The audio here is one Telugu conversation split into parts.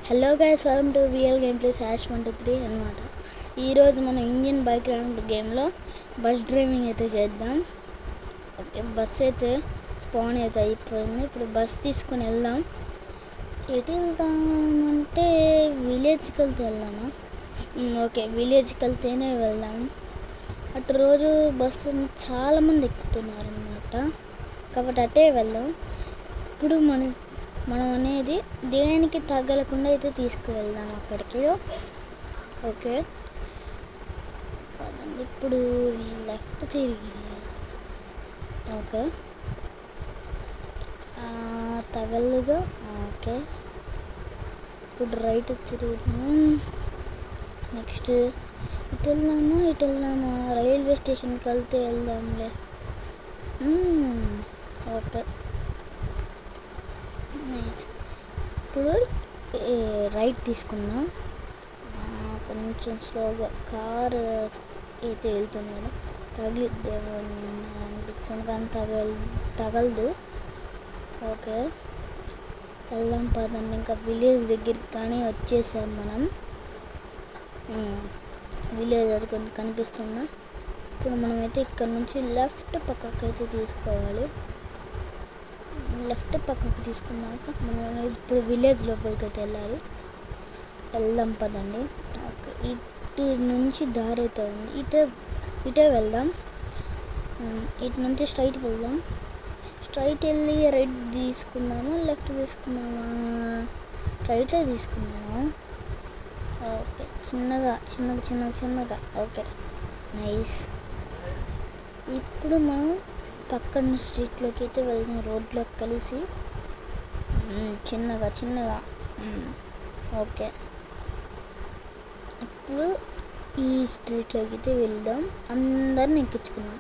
Hello guys, welcome to VL game place #123 అనమాట. ఈరోజు మనం ఇండియన్ బైక్ రౌండ్ గేమ్లో బస్ డ్రైవింగ్ అయితే చేద్దాం. ఓకే, బస్ అయితే స్పాన్ అయితే అయిపోయింది. ఇప్పుడు బస్ తీసుకొని వెళ్దాం. ఎటు వెళ్దామంటే విలేజ్కి వెళ్దామా? ఓకే, విలేజ్కి వెళ్తేనే వెళ్దాం. అటు రోజు బస్సు చాలామంది ఎక్కుతున్నారు అన్నమాట, కాబట్టి అటే వెళ్దాం. ఇప్పుడు మనం అనేది దేనికి తగ్గలకుండా అయితే తీసుకువెళ్దాం అక్కడికి. ఓకే, ఇప్పుడు లెఫ్ట్ తిరిగి ఓకే తగలదుగా. ఓకే, ఇప్పుడు రైట్ తిరుగుదాం. నెక్స్ట్ ఇటు వెళ్దామా రైల్వే స్టేషన్కి వెళ్దాంలే. ఓకే, ఇప్పుడు రైట్ తీసుకుందాం. కొంచెం స్లోగా కారు అయితే వెళ్తున్నాను, తగిలిద్దేమో అనిపించింది కానీ తగలదు. ఓకే, వెళ్దాం పదండి. ఇంకా విలేజ్ దగ్గరికి కానీ వచ్చేసాం మనం. విలేజ్ అది కొంచెం కనిపిస్తుందా? ఇప్పుడు మనమైతే ఇక్కడ నుంచి లెఫ్ట్ పక్కకి అయితే తీసుకోవాలి. లెఫ్ట్ పక్కకి తీసుకున్నాక మనం ఇప్పుడు విలేజ్ లోపలికి అయితే వెళ్దాం పదండి. ఇటు నుంచి దారి అయితే ఉంది, ఇటే వెళ్దాం. ఇటు నుంచి స్ట్రైట్ వెళ్దాం. స్ట్రైట్ వెళ్ళి రైట్ తీసుకున్నామా లెఫ్ట్ తీసుకున్నామా? రైటే తీసుకున్నామా? ఓకే, చిన్నగా. Okay, nice. ఇప్పుడు మనం పక్కన స్ట్రీట్లోకి అయితే వెళ్దాం, రోడ్లోకి కలిసి చిన్నగా. ఓకే, ఇప్పుడు ఈ స్ట్రీట్లోకి అయితే వెళ్దాం. అందరిని ఎక్కించుకుందాం.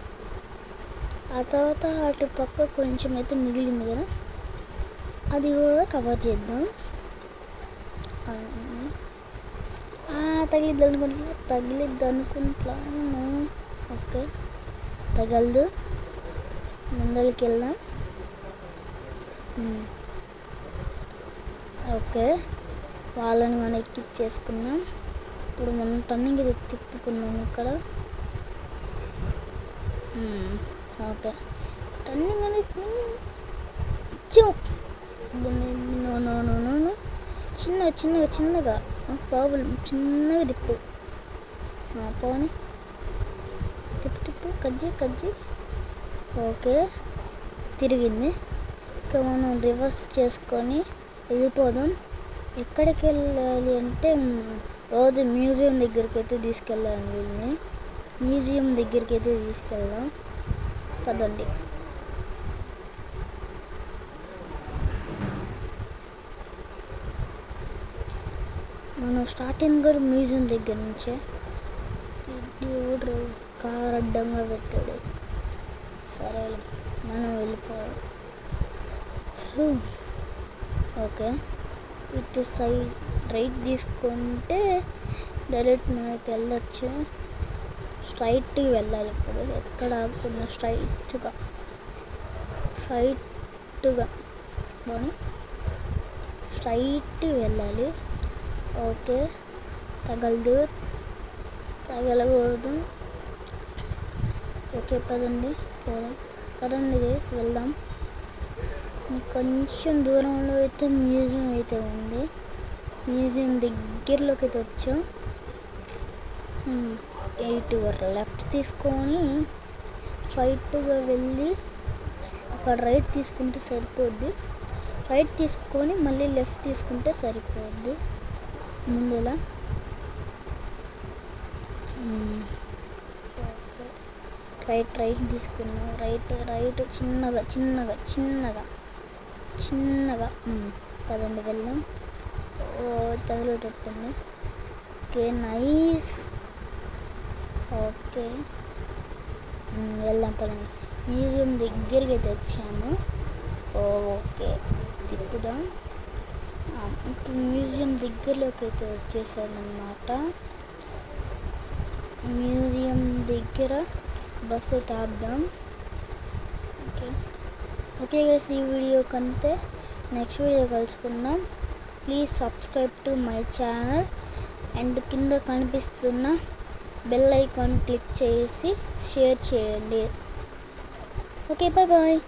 ఆ తర్వాత అటు పక్క కొంచెం అయితే మిగిలింది కదా, అది కూడా కవర్ చేద్దాం. తగిలిద్దు అనుకుంటున్నాను. ఓకే, తగలదు. ముందరికి వెళ్దాం. ఓకే, వాళ్ళని మనం ఎక్కిచ్చేసుకున్నాం. ఇప్పుడు మనం టర్నింగ్ ఇది తిప్పుకున్నాం ఇక్కడ. ఓకే, టర్నింగ్ అనేది చిన్నగా ప్రాబ్లం. చిన్నగా తిప్పు పోనీ, తిప్పు కజ్జి. ఓకే, తిరిగింది. ఇంకా మనం రివర్స్ చేసుకొని వెళ్ళిపోదాం. ఎక్కడికి వెళ్ళాలి అంటే రోజు మ్యూజియం దగ్గరికి అయితే తీసుకెళ్ళాలి. వీళ్ళని మ్యూజియం దగ్గరికి అయితే తీసుకెళ్దాం పదండి. మనం స్టార్టింగ్ కూడా మ్యూజియం దగ్గర నుంచే. కార్ అడ్డంగా పెట్టాడు. సరే, మనం వెళ్ళిపోవాలి. ఓకే, ఇటు సైడ్ రైట్ తీసుకుంటే డైరెక్ట్ మనమైతే వెళ్ళొచ్చు. స్ట్రైట్గా వెళ్ళాలి. ఇప్పుడు ఎక్కడ ఆగుతున్నా స్ట్రైట్గా స్ట్రైట్ వెళ్ళాలి. ఓకే, తగలకూడదు. ఓకే, పదండి గైస్, వెళ్దాం. కొంచెం దూరంలో అయితే మ్యూజియం అయితే ఉంది. మ్యూజియం దగ్గరలోకి అయితే వచ్చాం. ఇటు లెఫ్ట్ తీసుకొని స్ట్రైట్గా వెళ్ళి అక్కడ రైట్ తీసుకుంటే సరిపోద్ది. రైట్ తీసుకొని మళ్ళీ లెఫ్ట్ తీసుకుంటే సరిపోద్ది. ముందులా రైట్ తీసుకున్నాం. రైట్ చిన్నగా పదండి, వెళ్దాం. తగిలేటట్టుంది. Okay, nice. ఓకే, వెళ్దాం పదండి. మ్యూజియం దగ్గరికి అయితే వచ్చాము. ఓకే, తిప్పుదాం. ఇప్పుడు మ్యూజియం దగ్గరలోకి అయితే వచ్చేసామన్నమాట. మ్యూజియం దగ్గర బస్సు అయితే ఆపుదాం. ఓకే గైస్, ఈ వీడియో కంటే నెక్స్ట్ వీడియో కలుసుకుందాం. Please subscribe to my channel and కింద కనిపిస్తున్న బెల్ ఐకాన్ క్లిక్ చేసి షేర్ చేయండి. Okay, bye.